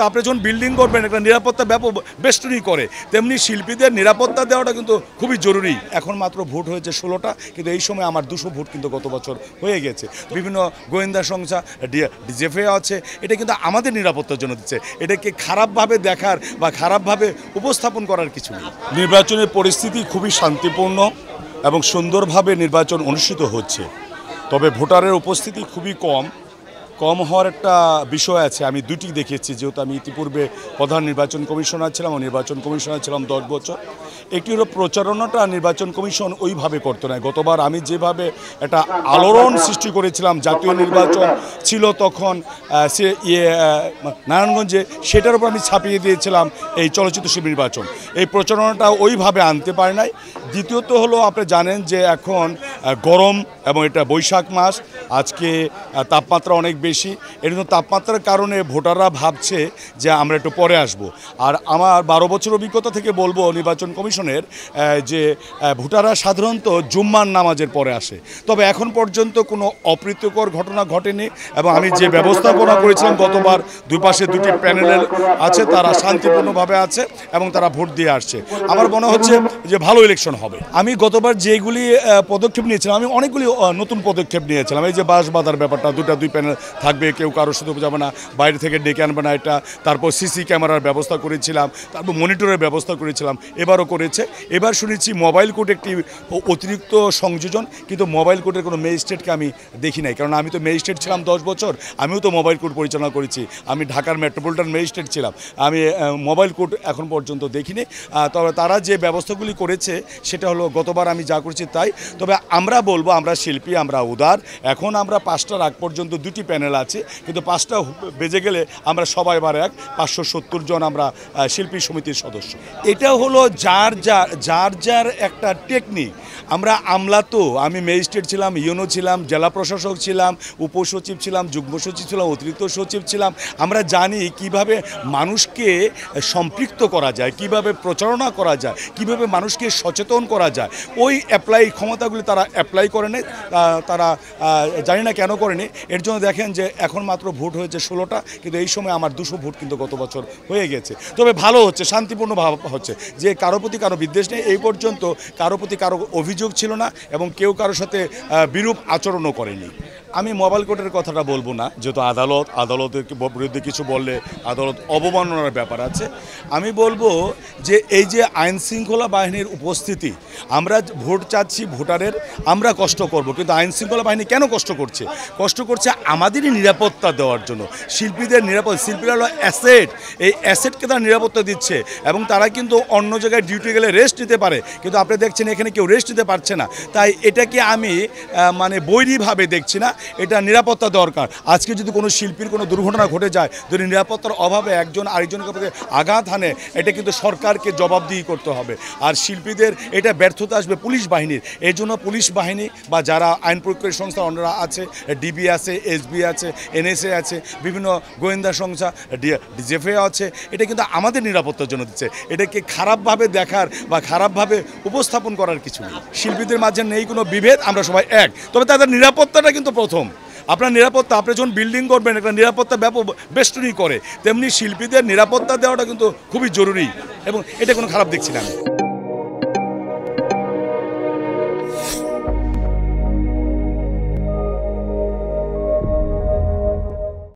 নিরাপত্তা, আপনি যখন বিল্ডিং করবেন একটা নিরাপত্তা বেষ্টনী করে, তেমনি শিল্পীদের নিরাপত্তা দেওয়াটা কিন্তু খুবই জরুরি। এখন মাত্র ভোট হয়েছে 16টা, কিন্তু এই সময় আমার 200 ভোট কিন্তু গত বছর হয়ে গেছে। বিভিন্ন গোয়েন্দা সংস্থা ডিজিএফআই আছে, এটা কিন্তু আমাদের নিরাপত্তার জন্য দিচ্ছে। এটাকে খারাপভাবে দেখার বা খারাপভাবে উপস্থাপন করার কিছু নেই। নির্বাচনের পরিস্থিতি খুবই শান্তিপূর্ণ এবং সুন্দরভাবে নির্বাচন অনুষ্ঠিত হচ্ছে, তবে ভোটারের উপস্থিতি খুবই কম হওয়ার একটা বিষয় আছে। আমি দুটি দেখেছি, যেহেতু আমি ইতিপূর্বে প্রধান নির্বাচন কমিশনার ছিলাম ও নির্বাচন কমিশনার ছিলাম 10 বছর। একটি হলো প্রচারণাটা নির্বাচন কমিশন ওইভাবে করতো না। গতবার আমি যেভাবে একটা আলোড়ন সৃষ্টি করেছিলাম, জাতীয় নির্বাচন ছিল তখন নারায়ণগঞ্জে, সেটার উপর আমি ছাপিয়ে দিয়েছিলাম এই চলচ্চিত্র শিল্পী নির্বাচন। এই প্রচারণাটা ওইভাবে আনতে পারে নাই। দ্বিতীয়ত হলো, আপনি জানেন যে এখন গরম এবং এটা বৈশাখ মাস, আজকে তাপমাত্রা অনেক বেশি। এর জন্য তাপমাত্রার কারণে ভোটাররা ভাবছে যে আমরা একটু পরে আসব। আর আমার 12 বছর অভিজ্ঞতা থেকে বলবো নির্বাচন কমিশনের যে ভোটাররা সাধারণত জুম্মার নামাজের পরে আসে। তবে এখন পর্যন্ত কোনো অপ্রীতিকর ঘটনা ঘটেনি এবং আমি যে ব্যবস্থাপনা করেছিলাম গতবার, দুই পাশে দুটি প্যানেল আছে, তারা শান্তিপূর্ণভাবে আছে এবং তারা ভোট দিয়ে আসছে। আমার মনে হচ্ছে যে ভালো ইলেকশন হবে। আমি গতবার যেগুলি পদক্ষেপ নিয়েছিলাম, আমি অনেকগুলি নতুন পদক্ষেপ নিয়েছিলাম। এই যে বাঁশ বাঁধার ব্যাপারটা, দুই প্যানেল থাকবে, কেউ কারোর সাথে যাবে না, বাইরে থেকে ডেকে আনবে না, এটা। তারপর সিসি ক্যামেরার ব্যবস্থা করেছিলাম, তারপর মনিটরের ব্যবস্থা করেছিলাম, এবারও করেছে। এবার শুনেছি মোবাইল কোর্ট একটি অতিরিক্ত সংযোজন, কিন্তু মোবাইল কোর্টের কোনো ম্যাজিস্ট্রেটকে আমি দেখি নাই, কারণ আমি তো ম্যাজিস্ট্রেট ছিলাম 10 বছর, আমিও তো মোবাইল কোর্ট পরিচালনা করেছি। আমি ঢাকার মেট্রোপলিটন ম্যাজিস্ট্রেট ছিলাম, আমি মোবাইল কোর্ট এখন পর্যন্ত দেখিনি। তবে তারা যে ব্যবস্থাগুলি করেছে সেটা হলো গতবার আমি যা করেছি তাই। তবে আমরা বলবো, আমরা শিল্পী, আমরা উদার। এখন আমরা 5টার আগ পর্যন্ত দুটি প্যানেল আছে, কিন্তু 5টা বেজে গেলে আমরা সবাই বার এক 570 জন আমরা শিল্পী সমিতির সদস্য। এটা হলো যার একটা টেকনিক। আমরা আমলা তো, আমি ম্যাজিস্ট্রেট ছিলাম, ইউনো ছিলাম, জেলা প্রশাসক ছিলাম, উপসচিব ছিলাম, যুগ্ম সচিব ছিলাম, অতিরিক্ত সচিব ছিলাম। আমরা জানি কিভাবে মানুষকে সম্পৃক্ত করা যায়, কিভাবে প্রচারণা করা যায়, কিভাবে মানুষকে সচেতন করা যায়। ওই ক্ষমতাগুলি তারা অ্যাপ্লাই করে নেয়, তারা জানি না কেন করেনি। এর জন্য দেখেন যে এখন মাত্র ভোট হয়েছে 16টা, কিন্তু এই সময় আমার 200 ভোট কিন্তু গত বছর হয়ে গেছে। তবে ভালো হচ্ছে, শান্তিপূর্ণ ভাব হচ্ছে, যে কারো প্রতি কারো বিদ্বেষ নেই। এই পর্যন্ত কারো প্রতি কারো অভিযোগ ছিল না এবং কেউ কারোর সাথে বিরূপ আচরণও করেনি। আমি মোবাইল কোর্টের কথাটা বলবো না, যেহেতু আদালতের বিরুদ্ধে কিছু বললে আদালত অবমাননার ব্যাপার আছে। আমি বলবো যে এই যে আইন শৃঙ্খলা বাহিনীর উপস্থিতি, আমরা ভোট চাচ্ছি ভোটারের, আমরা কষ্ট করব, কিন্তু আইন শৃঙ্খলা বাহিনী কেন কষ্ট করছে আমাদেরই নিরাপত্তা দেওয়ার জন্য। শিল্পীদের নিরাপত্তা, শিল্পীরা হলো অ্যাসেট, এই অ্যাসেটকে তারা নিরাপত্তা দিচ্ছে এবং তারা কিন্তু অন্য জায়গায় ডিউটি গেলে রেস্ট নিতে পারে, কিন্তু আপনি দেখছেন এখানে কেউ রেস্ট নিতে পারছে না। তাই এটাকে আমি বৈরীভাবে দেখছি না, এটা নিরাপত্তা দরকার। আজকে যদি কোনো শিল্পীর কোনো দুর্ঘটনা ঘটে যায়, যদি নিরাপত্তার অভাবে একজন আরেকজনকে প্রতি আঘাত হানে, এটা কিন্তু সরকারকে জবাবদিহি করতে হবে। আর শিল্পীদের এটা ব্যর্থতা আসবে পুলিশ বাহিনীর। এই জন্য পুলিশ বাহিনী বা যারা আইন প্রয়োগকারী সংস্থা অন্যরা আছে, ডিবি আছে, এসবি আছে, এনএসএ আছে, বিভিন্ন গোয়েন্দা সংস্থা ডিজিএফআই আছে, এটা কিন্তু আমাদের নিরাপত্তার জন্য দিচ্ছে। এটাকে খারাপভাবে দেখার বা খারাপভাবে উপস্থাপন করার কিছু নেই। শিল্পীদের মাঝে নেই কোনো বিভেদ, আমরা সবাই এক। তবে তাদের নিরাপত্তাটা কিন্তু প্রথম। আপনার নিরাপত্তা, আপনি যখন বিল্ডিং করবেন একটা নিরাপত্তা বেষ্টনী করে, তেমনি শিল্পীদের নিরাপত্তা দেওয়াটা কিন্তু খুবই জরুরি এবং এটা কোনো খারাপ দেখছি না আমি।